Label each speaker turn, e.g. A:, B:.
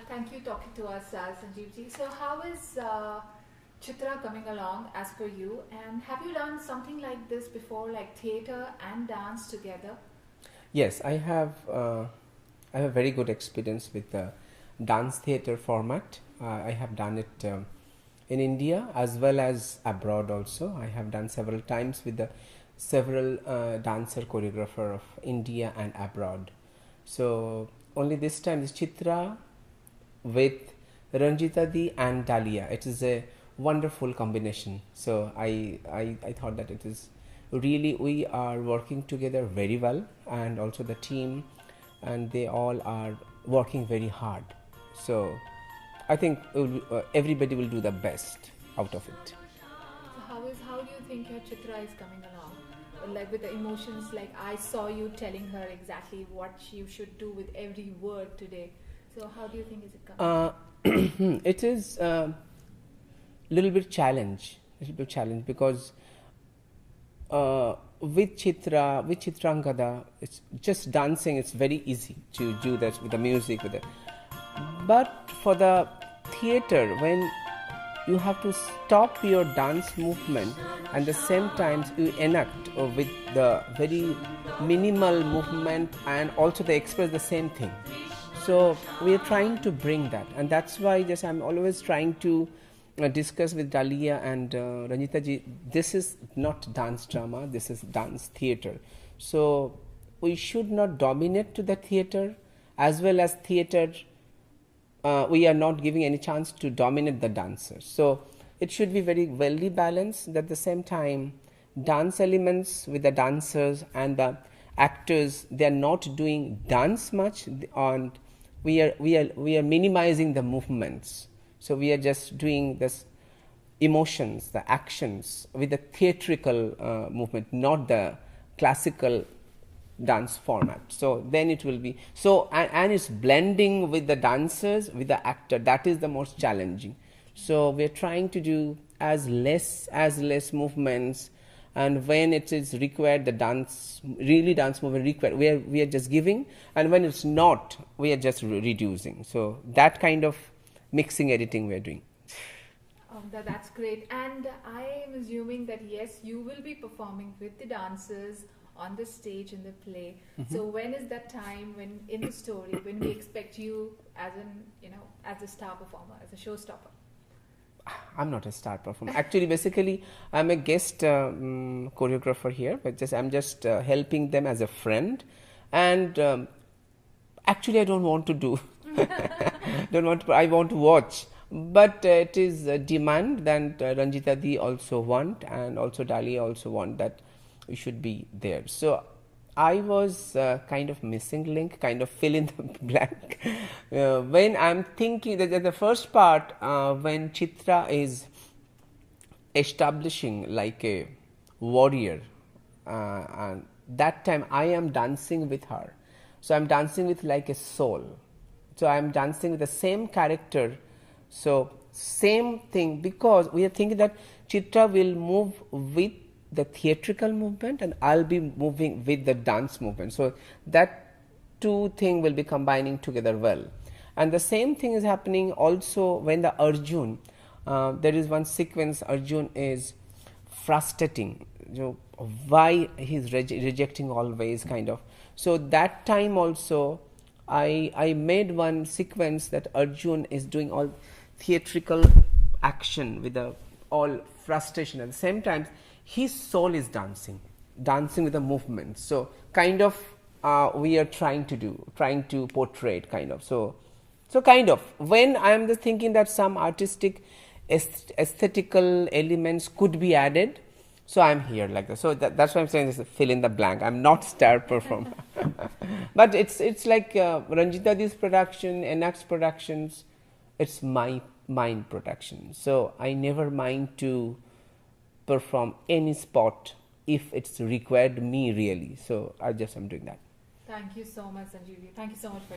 A: Thank you talking to us, Sanjeev ji. So how is Chitra coming along as per you? And have you done something like this before, like theatre and dance together?
B: Yes, I have a very good experience with the dance theatre format. I have done it in India as well as abroad also. I have done several times with the several dancer choreographer of India and abroad. So only this time is Chitra with Ranjita Di and Dalia. It is a wonderful combination. So I thought that it is really, we are working together very well, and also the team, and they all are working very hard. So I think everybody will do the best out of it.
A: So how do you think your Chitra is coming along? Like with the emotions, like I saw you telling her exactly what she should do with every word today. So how do you think is it coming?
B: It is little bit challenge because with Chitrangada, it's just dancing. It's very easy to do that with the music, with it. But for the theater, when you have to stop your dance movement and the same time you enact with the very minimal movement, and also they express the same thing. So we are trying to bring that, and that's why just I'm always trying to discuss with Dalia and Ranjita ji. This is not dance drama, this is dance theatre. So we should not dominate to the theatre, as well as theatre we are not giving any chance to dominate the dancers. So it should be very well balanced. At the same time, dance elements with the dancers and the actors, they are not doing dance much, and we are minimizing the movements. So we are just doing this emotions, the actions with the theatrical movement, not the classical dance format. So then it will be so, and it's blending with the dancers, with the actor. That is the most challenging. So we are trying to do as less movements, and when it is required, the dance movement required, we are just giving, and when it's not, we are just reducing. So that kind of mixing editing we are doing.
A: That's great. And I am assuming that yes, you will be performing with the dancers on the stage in the play. Mm-hmm. So when is that time when in the story when we expect you as as a star performer, as a showstopper?
B: I'm not a star performer. Actually, basically, I'm a guest choreographer here, but I'm just helping them as a friend. And actually, I don't want to do. I want to watch. But it is a demand that Ranjita Di also want, and also Dali also want that we should be there. So I was kind of missing link, kind of fill in the blank. When I'm thinking that the first part, when Chitra is establishing like a warrior, and that time I am dancing with her. So I'm dancing with like a soul. So I'm dancing with the same character. So same thing, because we are thinking that Chitra will move with the theatrical movement and I'll be moving with the dance movement. So that two thing will be combining together well. And the same thing is happening also when the Arjun, there is one sequence Arjun is frustrating, why he's rejecting always, kind of. So that time also I made one sequence that Arjun is doing all theatrical action with the all frustration. At the same time, his soul is dancing with the movement. So kind of we are trying to portray it, kind of. So kind of when I am just thinking that some artistic aesthetical elements could be added, so I'm here like that. So that's why I'm saying this, fill in the blank. I'm not star performer. But it's like Ranjita Di's production, Enact's productions, it's my mind production. So I never mind to perform any spot if it's required me really. So I just am doing that.
A: Thank you so much, Sanjeev. Thank you so much for